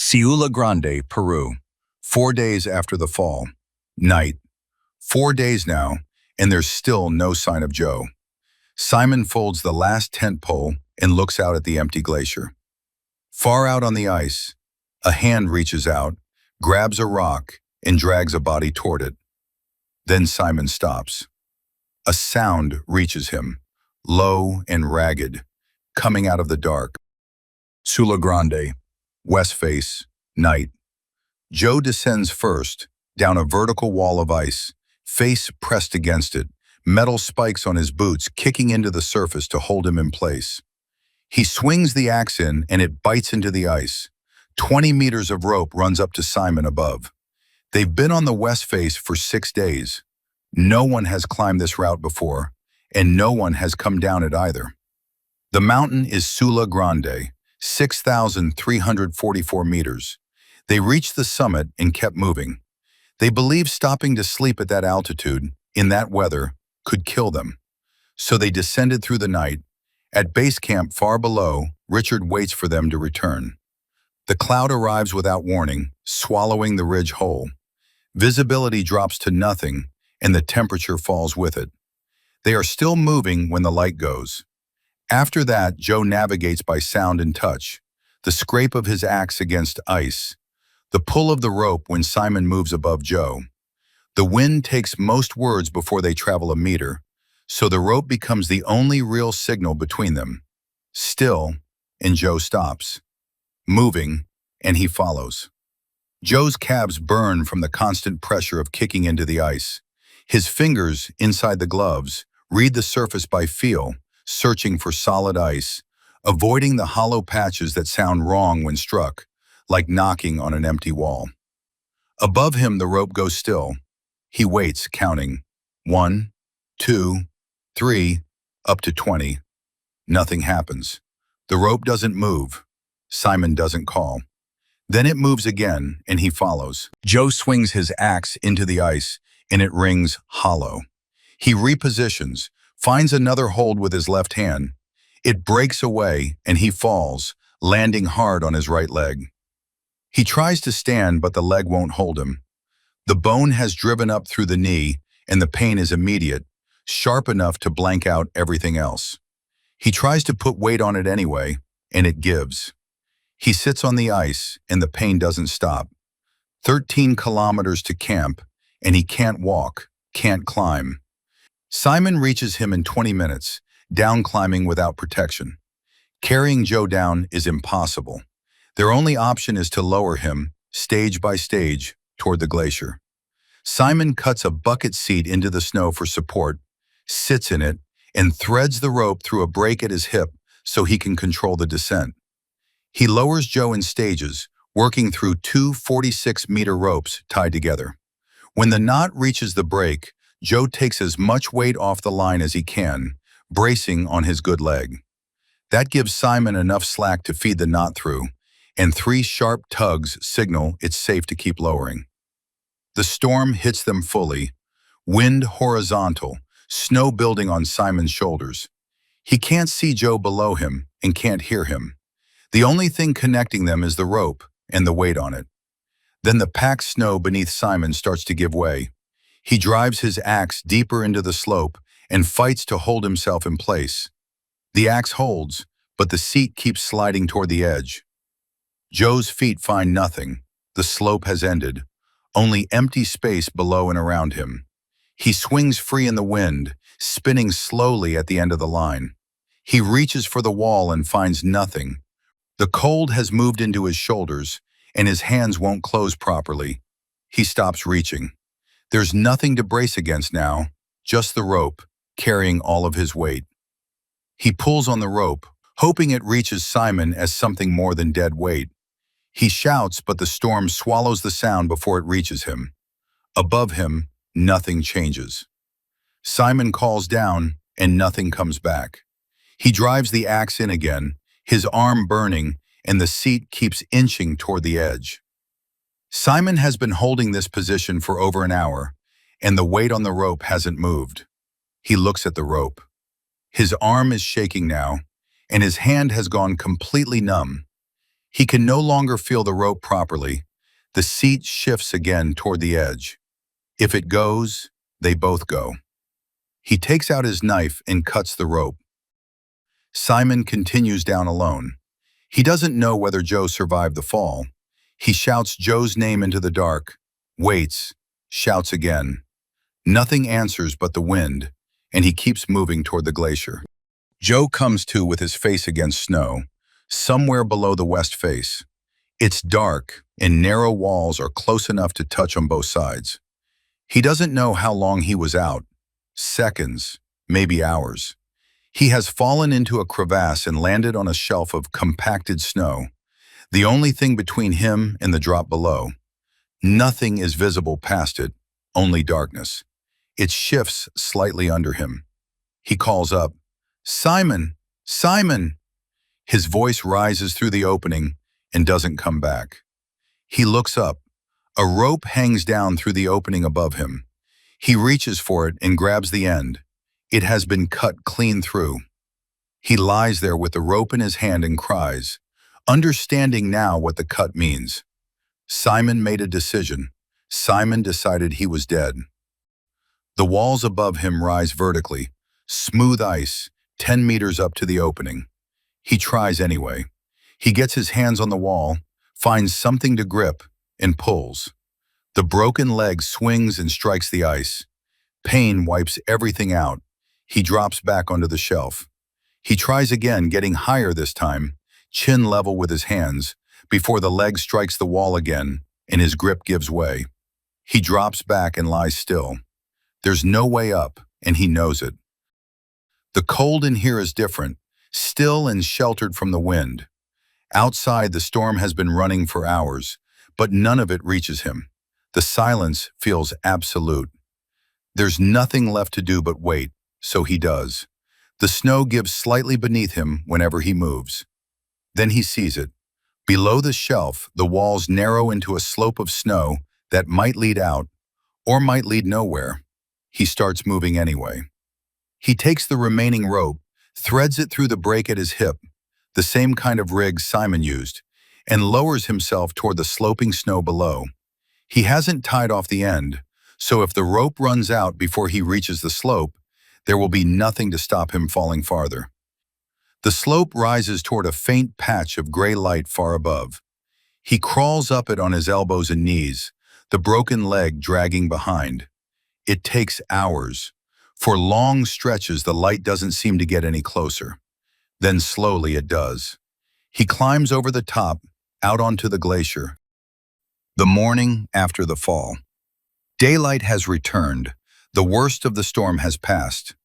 Siula Grande, Peru. 4 days after the fall. Night. 4 days now, and there's still no sign of Joe. Simon folds the last tent pole and looks out at the empty glacier. Far out on the ice, a hand reaches out, grabs a rock, and drags a body toward it. Then Simon stops. A sound reaches him, low and ragged, coming out of the dark. Siula Grande, west face, night. Joe descends first, down a vertical wall of ice, face pressed against it, metal spikes on his boots kicking into the surface to hold him in place. He swings the axe in and it bites into the ice. 20 meters of rope runs up to Simon above. They've been on the west face for 6 days. No one has climbed this route before, and no one has come down it either. The mountain is Siula Grande, 6,344 meters. They reached the summit and kept moving. They believed stopping to sleep at that altitude, in that weather, could kill them. So they descended through the night. At base camp far below, Richard waits for them to return. The cloud arrives without warning, swallowing the ridge whole. Visibility drops to nothing, and the temperature falls with it. They are still moving when the light goes. After that, Joe navigates by sound and touch, the scrape of his axe against ice, the pull of the rope when Simon moves above Joe. The wind takes most words before they travel a meter, so the rope becomes the only real signal between them. Still, and Joe stops. Moving, and he follows. Joe's calves burn from the constant pressure of kicking into the ice. His fingers, inside the gloves, read the surface by feel, searching for solid ice, avoiding the hollow patches that sound wrong when struck, like knocking on an empty wall. Above him, the rope goes still. He waits, counting. 1, 2, 3, up to 20. Nothing happens. The rope doesn't move. Simon doesn't call. Then it moves again, and he follows. Joe swings his axe into the ice, and it rings hollow. He repositions, finds another hold with his left hand. It breaks away, and he falls, landing hard on his right leg. He tries to stand, but the leg won't hold him. The bone has driven up through the knee, and the pain is immediate, sharp enough to blank out everything else. He tries to put weight on it anyway, and it gives. He sits on the ice, and the pain doesn't stop. 13 kilometers to camp, and he can't walk, can't climb. Simon reaches him in 20 minutes, down climbing without protection. Carrying Joe down is impossible. Their only option is to lower him, stage by stage, toward the glacier. Simon cuts a bucket seat into the snow for support, sits in it, and threads the rope through a break at his hip so he can control the descent. He lowers Joe in stages, working through 2 46-meter ropes tied together. When the knot reaches the break, Joe takes as much weight off the line as he can, bracing on his good leg. That gives Simon enough slack to feed the knot through, and 3 sharp tugs signal it's safe to keep lowering. The storm hits them fully, wind horizontal, snow building on Simon's shoulders. He can't see Joe below him and can't hear him. The only thing connecting them is the rope and the weight on it. Then the packed snow beneath Simon starts to give way. He drives his axe deeper into the slope and fights to hold himself in place. The axe holds, but the seat keeps sliding toward the edge. Joe's feet find nothing. The slope has ended. Only empty space below and around him. He swings free in the wind, spinning slowly at the end of the line. He reaches for the wall and finds nothing. The cold has moved into his shoulders, and his hands won't close properly. He stops reaching. There's nothing to brace against now, just the rope, carrying all of his weight. He pulls on the rope, hoping it reaches Simon as something more than dead weight. He shouts, but the storm swallows the sound before it reaches him. Above him, nothing changes. Simon calls down, and nothing comes back. He drives the axe in again, his arm burning, and the seat keeps inching toward the edge. Simon has been holding this position for over an hour, and the weight on the rope hasn't moved. He looks at the rope. His arm is shaking now, and his hand has gone completely numb. He can no longer feel the rope properly. The seat shifts again toward the edge. If it goes, they both go. He takes out his knife and cuts the rope. Simon continues down alone. He doesn't know whether Joe survived the fall. He shouts Joe's name into the dark, waits, shouts again. Nothing answers but the wind, and he keeps moving toward the glacier. Joe comes to with his face against snow, somewhere below the west face. It's dark, and narrow walls are close enough to touch on both sides. He doesn't know how long he was out. Seconds, maybe hours. He has fallen into a crevasse and landed on a shelf of compacted snow, the only thing between him and the drop below. Nothing is visible past it, only darkness. It shifts slightly under him. He calls up, "Simon! Simon!" His voice rises through the opening and doesn't come back. He looks up. A rope hangs down through the opening above him. He reaches for it and grabs the end. It has been cut clean through. He lies there with the rope in his hand and cries, understanding now what the cut means. Simon made a decision. Simon decided he was dead. The walls above him rise vertically, smooth ice, 10 meters up to the opening. He tries anyway. He gets his hands on the wall, finds something to grip, and pulls. The broken leg swings and strikes the ice. Pain wipes everything out. He drops back onto the shelf. He tries again, getting higher this time, chin level with his hands, before the leg strikes the wall again and his grip gives way. He drops back and lies still. There's no way up, and he knows it. The cold in here is different, still and sheltered from the wind. Outside, the storm has been running for hours, but none of it reaches him. The silence feels absolute. There's nothing left to do but wait, so he does. The snow gives slightly beneath him whenever he moves. Then he sees it. Below the shelf, the walls narrow into a slope of snow that might lead out, or might lead nowhere. He starts moving anyway. He takes the remaining rope, threads it through the break at his hip, the same kind of rig Simon used, and lowers himself toward the sloping snow below. He hasn't tied off the end, so if the rope runs out before he reaches the slope, there will be nothing to stop him falling farther. The slope rises toward a faint patch of gray light far above. He crawls up it on his elbows and knees, the broken leg dragging behind. It takes hours. For long stretches, the light doesn't seem to get any closer. Then slowly it does. He climbs over the top, out onto the glacier. The morning after the fall. Daylight has returned. The worst of the storm has passed.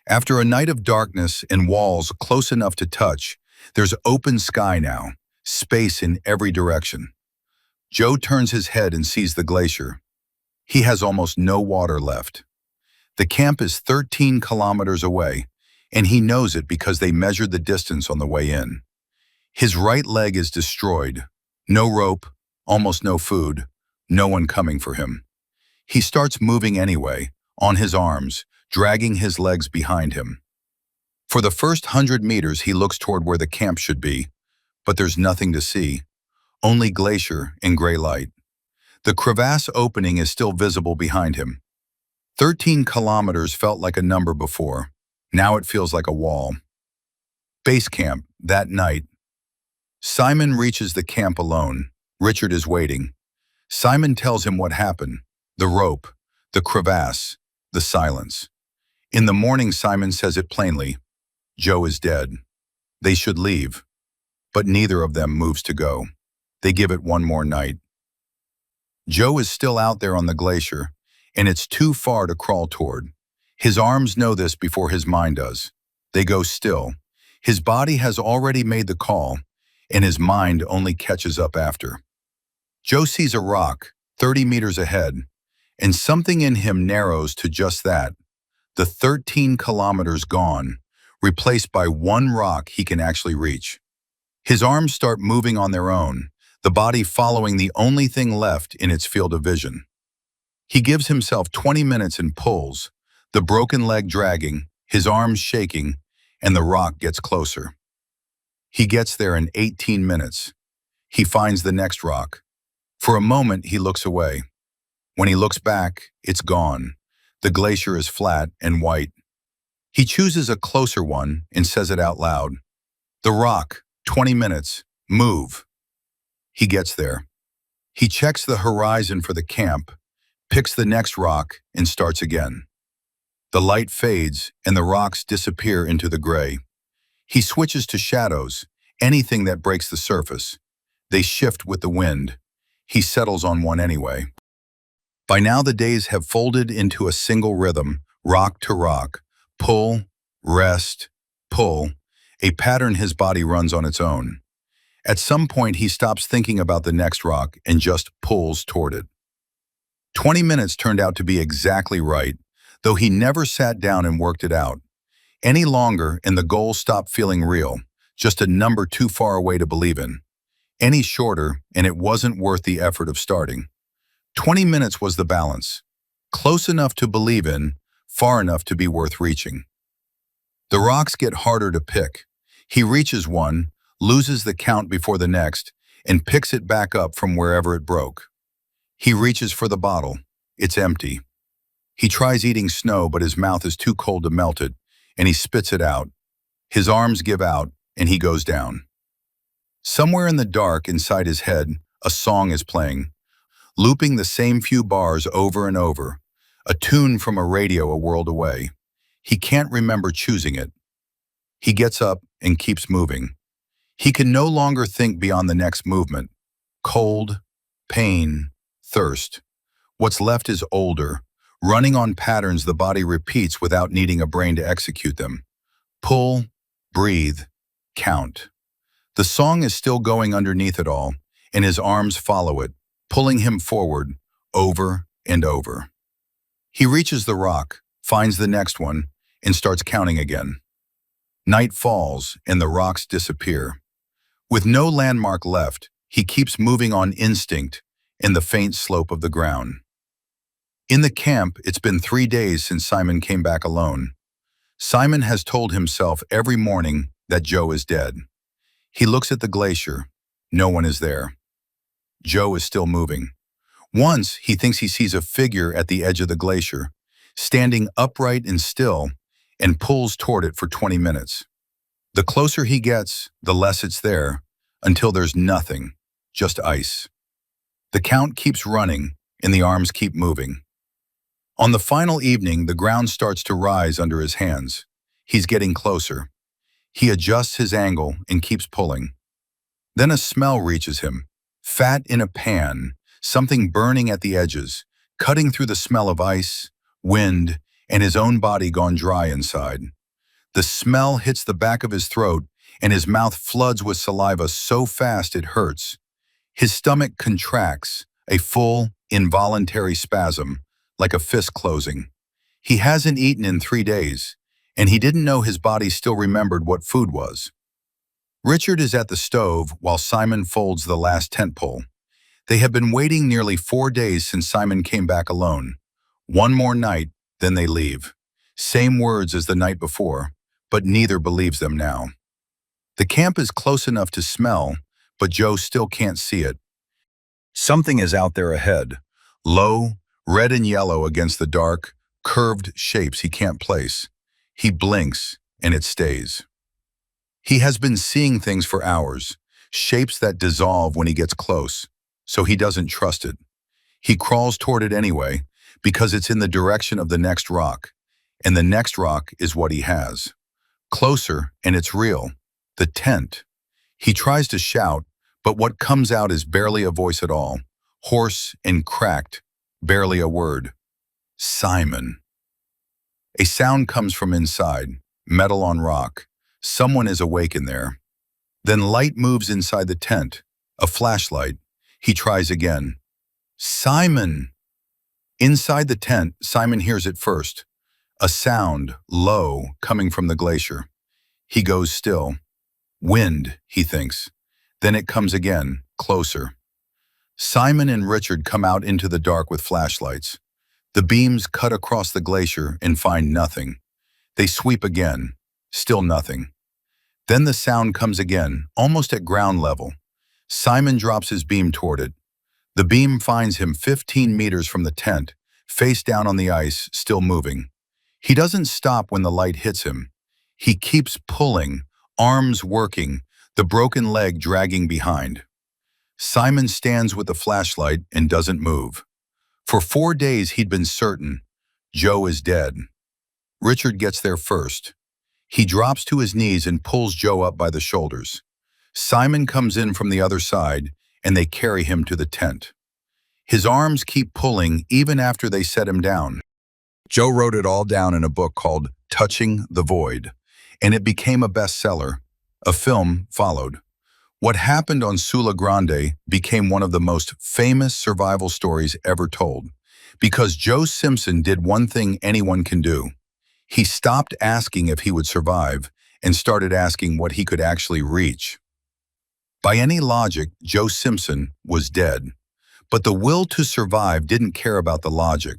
After a night of darkness and walls close enough to touch, there's open sky now, space in every direction. Joe turns his head and sees the glacier. He has almost no water left. The camp is 13 kilometers away, and he knows it because they measured the distance on the way in. His right leg is destroyed. No rope, almost no food, no one coming for him. He starts moving anyway, on his arms, dragging his legs behind him. For the first 100 meters, he looks toward where the camp should be, but there's nothing to see, only glacier and gray light. The crevasse opening is still visible behind him. 13 kilometers felt like a number before. Now it feels like a wall. Base camp, that night. Simon reaches the camp alone. Richard is waiting. Simon tells him what happened. The rope, the crevasse, the silence. In the morning, Simon says it plainly. Joe is dead. They should leave. But neither of them moves to go. They give it one more night. Joe is still out there on the glacier, and it's too far to crawl toward. His arms know this before his mind does. They go still. His body has already made the call, and his mind only catches up after. Joe sees a rock, 30 meters ahead, and something in him narrows to just that. The 13 kilometers gone, replaced by one rock he can actually reach. His arms start moving on their own, the body following the only thing left in its field of vision. He gives himself 20 minutes and pulls, the broken leg dragging, his arms shaking, and the rock gets closer. He gets there in 18 minutes. He finds the next rock. For a moment, he looks away. When he looks back, it's gone. The glacier is flat and white. He chooses a closer one and says it out loud. The rock, 20 minutes, move. He gets there. He checks the horizon for the camp, picks the next rock, and starts again. The light fades and the rocks disappear into the gray. He switches to shadows, anything that breaks the surface. They shift with the wind. He settles on one anyway. By now the days have folded into a single rhythm, rock to rock, pull, rest, pull, a pattern his body runs on its own. At some point he stops thinking about the next rock and just pulls toward it. 20 minutes turned out to be exactly right, though he never sat down and worked it out. Any longer and the goal stopped feeling real, just a number too far away to believe in. Any shorter and it wasn't worth the effort of starting. 20 minutes was the balance. Close enough to believe in, far enough to be worth reaching. The rocks get harder to pick. He reaches one, loses the count before the next, and picks it back up from wherever it broke. He reaches for the bottle. It's empty. He tries eating snow, but his mouth is too cold to melt it, and he spits it out. His arms give out, and he goes down. Somewhere in the dark inside his head, a song is playing, looping the same few bars over and over, a tune from a radio a world away. He can't remember choosing it. He gets up and keeps moving. He can no longer think beyond the next movement. Cold, pain, thirst. What's left is older, running on patterns the body repeats without needing a brain to execute them. Pull, breathe, count. The song is still going underneath it all, and his arms follow it, pulling him forward, over and over. He reaches the rock, finds the next one, and starts counting again. Night falls, and the rocks disappear. With no landmark left, he keeps moving on instinct in the faint slope of the ground. In the camp, it's been 3 days since Simon came back alone. Simon has told himself every morning that Joe is dead. He looks at the glacier. No one is there. Joe is still moving. Once, he thinks he sees a figure at the edge of the glacier, standing upright and still, and pulls toward it for 20 minutes. The closer he gets, the less it's there, until there's nothing, just ice. The count keeps running, and the arms keep moving. On the final evening, the ground starts to rise under his hands. He's getting closer. He adjusts his angle and keeps pulling. Then a smell reaches him, fat in a pan, something burning at the edges, cutting through the smell of ice, wind, and his own body gone dry inside. The smell hits the back of his throat, and his mouth floods with saliva so fast it hurts. His stomach contracts, a full, involuntary spasm, like a fist closing. He hasn't eaten in 3 days, and he didn't know his body still remembered what food was. Richard is at the stove while Simon folds the last tent pole. They have been waiting nearly 4 days since Simon came back alone. One more night, then they leave. Same words as the night before, but neither believes them now. The camp is close enough to smell, but Joe still can't see it. Something is out there ahead, low, red and yellow against the dark, curved shapes he can't place. He blinks, and it stays. He has been seeing things for hours, shapes that dissolve when he gets close, so he doesn't trust it. He crawls toward it anyway, because it's in the direction of the next rock, and the next rock is what he has. Closer, and it's real. The tent. He tries to shout, but what comes out is barely a voice at all, hoarse and cracked, barely a word. Simon. A sound comes from inside, metal on rock. Someone is awake in there. Then light moves inside the tent, a flashlight. He tries again. Simon! Inside the tent, Simon hears it first. A sound, low, coming from the glacier. He goes still. Wind, he thinks. Then it comes again, closer. Simon and Richard come out into the dark with flashlights. The beams cut across the glacier and find nothing. They sweep again, still nothing. Then the sound comes again, almost at ground level. Simon drops his beam toward it. The beam finds him 15 meters from the tent, face down on the ice, still moving. He doesn't stop when the light hits him. He keeps pulling, arms working, the broken leg dragging behind. Simon stands with the flashlight and doesn't move. For 4 days he'd been certain, Joe is dead. Richard gets there first. He drops to his knees and pulls Joe up by the shoulders. Simon comes in from the other side, and they carry him to the tent. His arms keep pulling even after they set him down. Joe wrote it all down in a book called Touching the Void, and it became a bestseller. A film followed. What happened on Siula Grande became one of the most famous survival stories ever told, because Joe Simpson did one thing anyone can do. He stopped asking if he would survive and started asking what he could actually reach. By any logic, Joe Simpson was dead, but the will to survive didn't care about the logic.